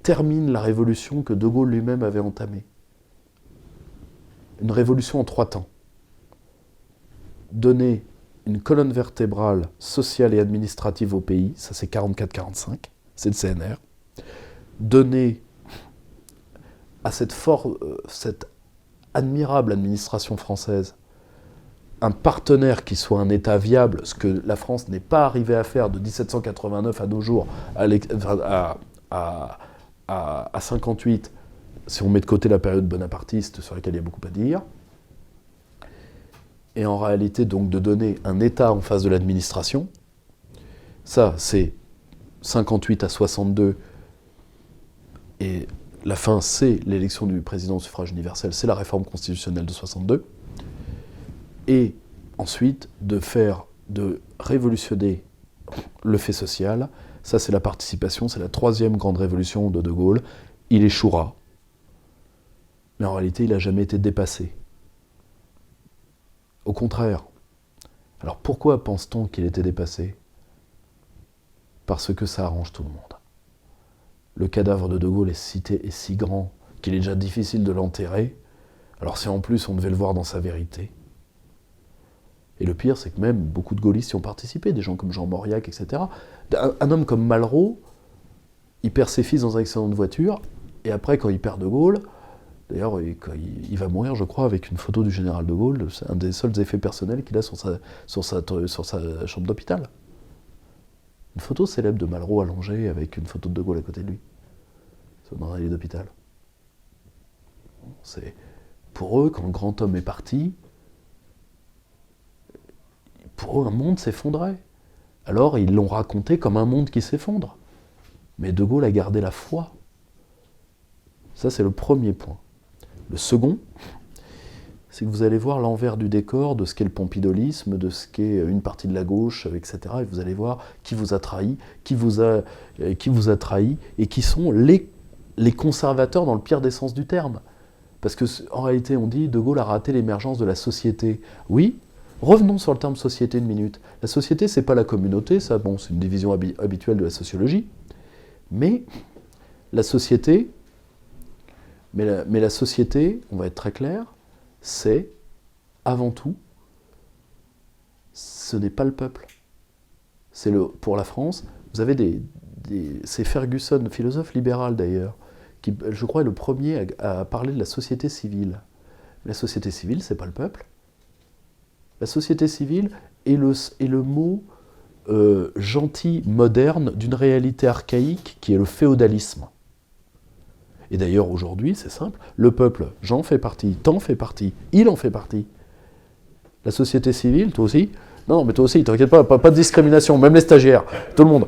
termine la révolution que De Gaulle lui-même avait entamée. Une révolution en 3 temps. Donner une colonne vertébrale sociale et administrative au pays, ça c'est 44-45, c'est le CNR. Donner à cette admirable administration française un partenaire qui soit un État viable, ce que la France n'est pas arrivée à faire de 1789 à nos jours, à 58, si on met de côté la période bonapartiste sur laquelle il y a beaucoup à dire, et en réalité donc de donner un État en face de l'administration, ça c'est 58 à 62, et la fin c'est l'élection du président au suffrage universel, c'est la réforme constitutionnelle de 62, et ensuite de révolutionner le fait social. Ça, c'est la participation, c'est la 3e grande révolution de Gaulle. Il échouera. Mais en réalité, il n'a jamais été dépassé. Au contraire. Alors pourquoi pense-t-on qu'il était dépassé ? Parce que ça arrange tout le monde. Le cadavre de Gaulle est si grand qu'il est déjà difficile de l'enterrer. Alors si en plus on devait le voir dans sa vérité. Et le pire, c'est que même beaucoup de gaullistes y ont participé, des gens comme Jean Mauriac, etc. Un homme comme Malraux, il perd ses fils dans un accident de voiture, et après, quand il perd De Gaulle, d'ailleurs, il va mourir, je crois, avec une photo du général De Gaulle, c'est un des seuls effets personnels qu'il a sur sa chambre d'hôpital. Une photo célèbre de Malraux allongé avec une photo de De Gaulle à côté de lui, dans un lit d'hôpital. Pour eux, quand le grand homme est parti, pour eux, un monde s'effondrait. Alors, ils l'ont raconté comme un monde qui s'effondre. Mais De Gaulle a gardé la foi. Ça, c'est le premier point. Le second, c'est que vous allez voir l'envers du décor de ce qu'est le pompidolisme, de ce qu'est une partie de la gauche, etc. Et vous allez voir qui vous a trahi, qui vous a trahi, et qui sont les conservateurs dans le pire des sens du terme. Parce qu'en réalité, on dit De Gaulle a raté l'émergence de la société. Oui. Revenons sur le terme société une minute. La société, c'est pas la communauté, ça, bon, c'est une division habituelle de la sociologie. Mais la société, on va être très clair, c'est, avant tout, ce n'est pas le peuple. Pour la France, vous avez c'est Ferguson, philosophe libéral d'ailleurs, qui, je crois, est le premier à parler de la société civile. La société civile, c'est pas le peuple. La société civile est le mot gentil, moderne, d'une réalité archaïque qui est le féodalisme. Et d'ailleurs, aujourd'hui, c'est simple, le peuple, j'en fais partie, t'en fais partie, il en fait partie. La société civile, toi aussi? Non, mais toi aussi, t'inquiète pas, pas de discrimination, même les stagiaires, tout le monde.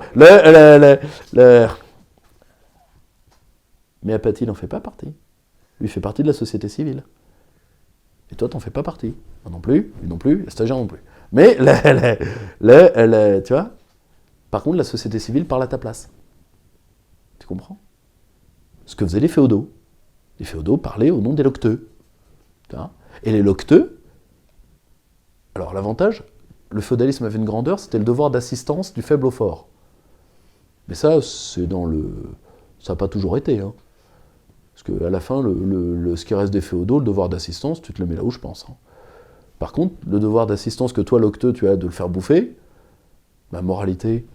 Mais Apathy n'en fait pas partie. Lui fait partie de la société civile. Et toi, t'en fais pas partie. Moi non plus, lui non plus, les stagiaires non plus. Mais, tu vois, par contre, la société civile parle à ta place. Tu comprends? Ce que faisaient les féodaux. Les féodaux parlaient au nom des locteux. Et les locteux, alors l'avantage, le féodalisme avait une grandeur, c'était le devoir d'assistance du faible au fort. Mais ça, c'est dans le... Ça n'a pas toujours été. Hein. Parce qu'à la fin, ce qui reste des féodaux, le devoir d'assistance, tu te le mets là où je pense. Hein. Par contre, le devoir d'assistance que toi, locteux, tu as de le faire bouffer, ma moralité,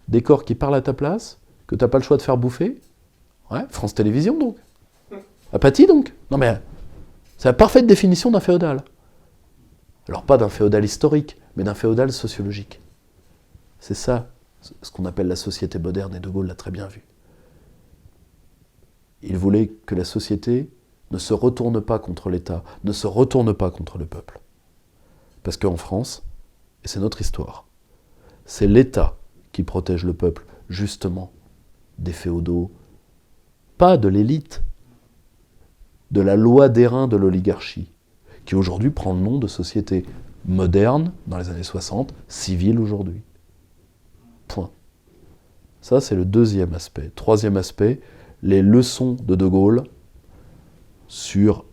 des corps qui parlent à ta place, que tu n'as pas le choix de faire bouffer, ouais, France Télévisions donc. Apathy donc. Non mais, c'est la parfaite définition d'un féodal. Alors pas d'un féodal historique, mais d'un féodal sociologique. C'est ça, ce qu'on appelle la société moderne, et De Gaulle l'a très bien vu. Il voulait que la société ne se retourne pas contre l'État, ne se retourne pas contre le peuple. Parce qu'en France, et c'est notre histoire, c'est l'État qui protège le peuple, justement, des féodaux, pas de l'élite, de la loi d'airain de l'oligarchie, qui aujourd'hui prend le nom de société moderne dans les années 60, civile aujourd'hui. Point. Ça, c'est le deuxième aspect. Troisième aspect, les leçons de De Gaulle sur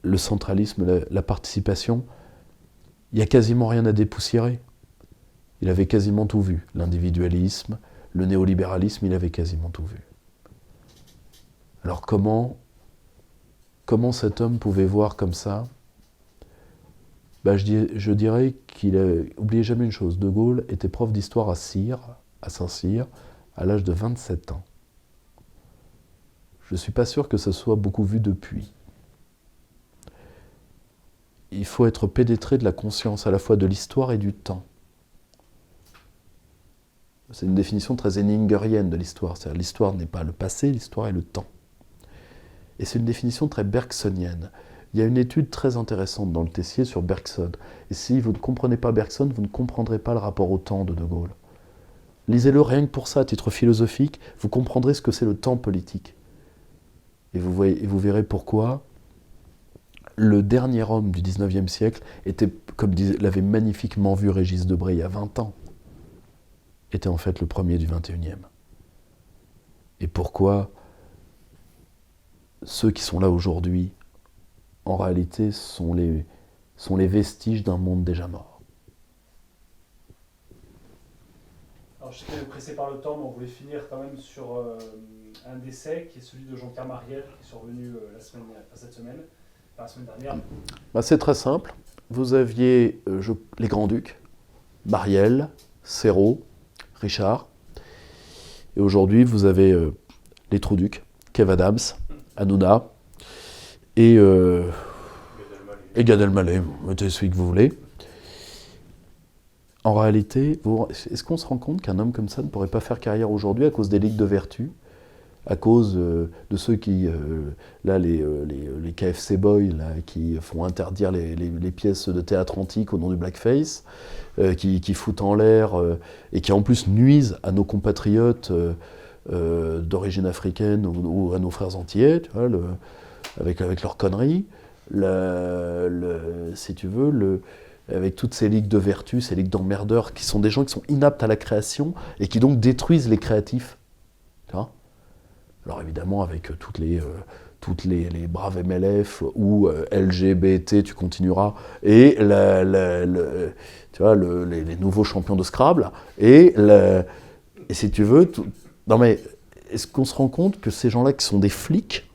le centralisme, la participation. Il n'y a quasiment rien à dépoussiérer. Il avait quasiment tout vu. L'individualisme, le néolibéralisme, il avait quasiment tout vu. Alors comment cet homme pouvait voir comme ça? Je dirais qu'il n'oubliait jamais une chose. De Gaulle était prof d'histoire à Saint-Cyr, à l'âge de 27 ans. Je ne suis pas sûr que ce soit beaucoup vu depuis. Il faut être pénétré de la conscience à la fois de l'histoire et du temps. C'est une définition très henningerienne de l'histoire. C'est-à-dire l'histoire n'est pas le passé, l'histoire est le temps. Et c'est une définition très bergsonienne. Il y a une étude très intéressante dans le Tessier sur Bergson. Et si vous ne comprenez pas Bergson, vous ne comprendrez pas le rapport au temps de De Gaulle. Lisez-le rien que pour ça, à titre philosophique, vous comprendrez ce que c'est le temps politique. Et vous verrez pourquoi le dernier homme du 19e siècle était, comme l'avait magnifiquement vu Régis Debray il y a 20 ans, était en fait le premier du 21e. Et pourquoi ceux qui sont là aujourd'hui, en réalité, sont les vestiges d'un monde déjà mort. Alors, je sais qu'on est pressé par le temps, mais on voulait finir quand même sur un décès qui est celui de Jean-Pierre Marielle, qui est survenu la semaine dernière. C'est très simple. Vous aviez les Grands-Ducs, Marielle, Serrault, Richard. Et aujourd'hui, vous avez les Trouducs, Kev Adams, Hanouna et Gad Elmaleh, mettez celui que vous voulez. En réalité, est-ce qu'on se rend compte qu'un homme comme ça ne pourrait pas faire carrière aujourd'hui à cause des ligues de vertu, à cause de ceux qui, les KFC Boys, là, qui font interdire les pièces de théâtre antique au nom du blackface, qui foutent en l'air et qui en plus nuisent à nos compatriotes d'origine africaine ou à nos frères antillais, tu vois, avec leurs conneries, si tu veux, avec toutes ces ligues de vertu, ces ligues d'emmerdeurs, qui sont des gens qui sont inaptes à la création et qui donc détruisent les créatifs. Tu vois ? Alors évidemment, avec toutes les braves MLF ou LGBT, tu continueras, et tu vois, les nouveaux champions de Scrabble, et si tu veux... Non mais, est-ce qu'on se rend compte que ces gens-là qui sont des flics,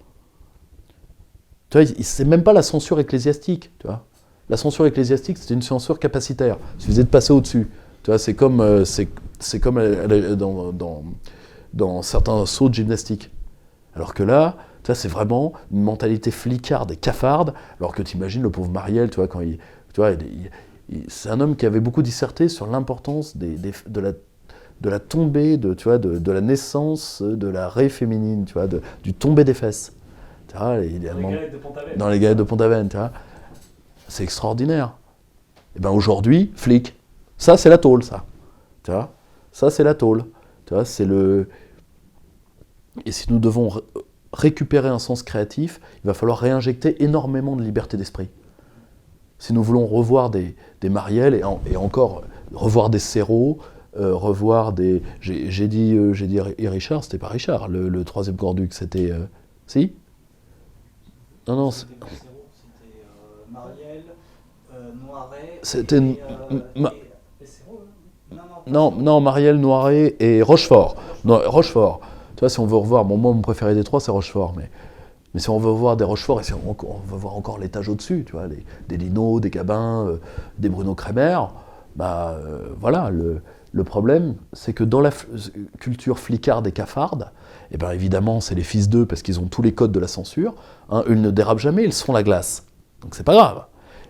tu vois, c'est même pas la censure ecclésiastique, tu vois. La censure ecclésiastique, c'était une censure capacitaire. Il suffisait de passer au-dessus. Tu vois, c'est comme dans dans certains sauts de gymnastique. Alors que là, tu vois, c'est vraiment une mentalité flicarde et cafarde, alors que tu imagines le pauvre Marielle, tu vois, quand il... Tu vois, c'est un homme qui avait beaucoup disserté sur l'importance de la tombée, tu vois, de la naissance de la raie féminine, tu vois, du tombé des fesses. Tu vois, dans les galettes de Pont-Aven, tu vois. C'est extraordinaire. Et bien aujourd'hui, flic. Ça, c'est la tôle, ça. Tu vois, ça, c'est la tôle. Tu vois, c'est le... Et si nous devons récupérer un sens créatif, il va falloir réinjecter énormément de liberté d'esprit. Si nous voulons revoir des Marielle et encore revoir des Serrault, revoir des... J'ai dit et Richard, c'était pas Richard, le troisième Corduc, c'était... Si ? Non, c'était Marielle, Noiret... C'était... Non, Marielle, Noiret et Rochefort. Non, Rochefort. Tu vois, si on veut revoir... Bon, moi, mon préféré des trois, c'est Rochefort, mais si on veut voir des Rochefort, et si on veut voir encore l'étage au-dessus, tu vois, des Lino, des Gabin, des Bruno Kremer, voilà, le problème, c'est que dans la culture flicarde et cafarde, eh ben évidemment, c'est les fils d'eux, parce qu'ils ont tous les codes de la censure, hein, ils ne dérapent jamais, ils se font la glace. Donc c'est pas grave.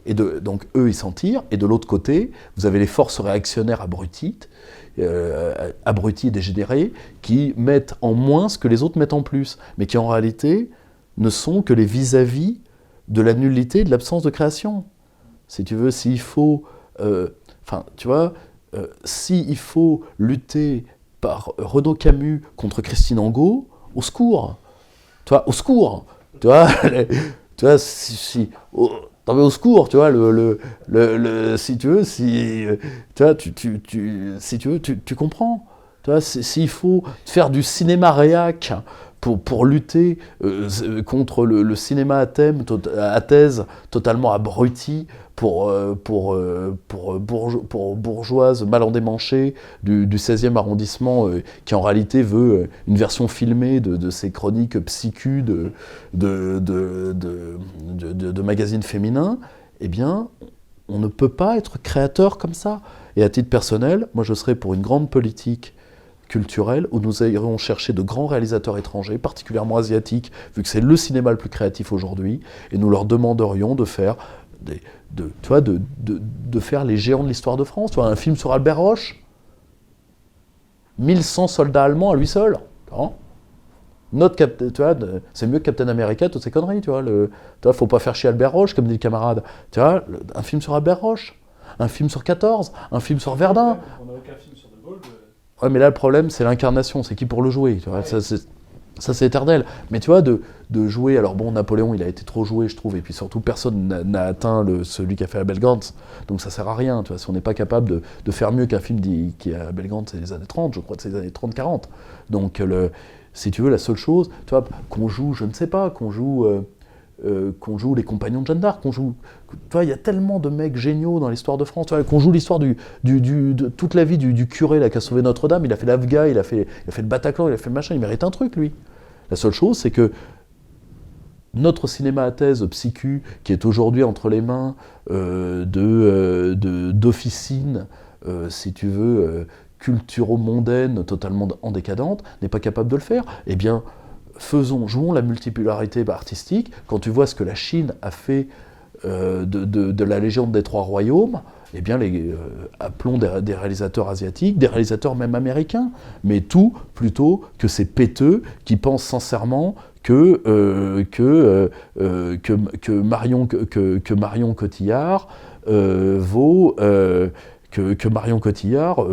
Et donc eux, ils s'en tirent, et de l'autre côté, vous avez les forces réactionnaires abruties, dégénérées, qui mettent en moins ce que les autres mettent en plus, mais qui en réalité ne sont que les vis-à-vis de la nullité et de l'absence de création. Si tu veux, s'il faut... tu vois, s'il faut lutter par Renaud Camus contre Christine Angot, au secours. Tu vois, au secours. Tu vois, tu vois non mais au secours, tu vois, si tu veux, tu vois, si tu veux, tu comprends. Tu vois, s'il faut faire du cinéma réac pour lutter contre le cinéma à thèse totalement abruti pour bourgeoise mal endémanchée du 16e arrondissement qui en réalité veut une version filmée de ces chroniques psychu de magazines féminins, eh bien, on ne peut pas être créateur comme ça. Et à titre personnel, moi je serais pour une grande politique culturelle où nous irions chercher de grands réalisateurs étrangers, particulièrement asiatiques, vu que c'est le cinéma le plus créatif aujourd'hui, et nous leur demanderions de faire de faire les géants de l'histoire de France. Tu vois, un film sur Albert Roche, 1100 soldats allemands à lui seul. Tu vois, c'est mieux que Captain America, toutes ces conneries. Tu vois, faut pas faire chier Albert Roche, comme dit le camarade. Tu vois, un film sur Albert Roche, un film sur 14, un film sur Verdun. On n'a aucun film sur De Gaulle. Ouais, mais là, le problème, c'est l'incarnation, c'est qui pour le jouer. Tu vois, ouais. Ça, c'est éternel. Mais tu vois, de jouer... Alors bon, Napoléon, il a été trop joué, je trouve, et puis surtout, personne n'a atteint celui qui a fait la Belle Gantz, donc ça sert à rien, tu vois, si on n'est pas capable de faire mieux qu'un film qui a la Belle Gantz, c'est les années 30, je crois que c'est les années 30-40. Donc, si tu veux, la seule chose, tu vois, qu'on joue, je ne sais pas, qu'on joue les compagnons de Jeanne d'Arc, tu vois, il y a tellement de mecs géniaux dans l'histoire de France, tu vois, qu'on joue l'histoire de toute la vie du curé là, qui a sauvé Notre-Dame, il a fait l'Afghan, il a fait le Bataclan, il a fait le machin, il mérite un truc, lui. La seule chose, c'est que notre cinéma à thèse psychu, qui est aujourd'hui entre les mains d'officines, si tu veux, culturo-mondaines, totalement en décadente, n'est pas capable de le faire. Eh bien, jouons la multipolarité artistique. Quand tu vois ce que la Chine a fait de la Légion des Trois Royaumes, eh bien, appelons des réalisateurs asiatiques, des réalisateurs même américains, mais tout plutôt que ces péteux qui pensent sincèrement que Marion Cotillard vaut... que Marion Cotillard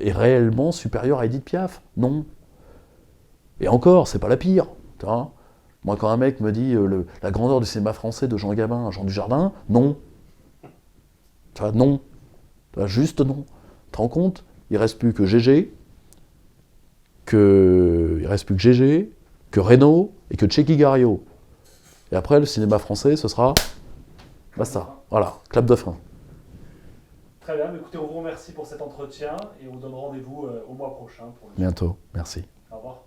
est réellement supérieure à Edith Piaf. Non. Et encore, c'est pas la pire. Moi, quand un mec me dit la grandeur du cinéma français de Jean Gabin, Jean Dujardin, non. Non. Juste non. Tu te rends compte ? Il reste plus que Gégé, que Reynaud et que Tchéky Gario. Et après, le cinéma français, ce sera... Basta. Voilà, clap de fin. Très bien, écoutez, on vous remercie pour cet entretien et on vous donne rendez-vous au mois prochain. Bientôt, merci. Au revoir.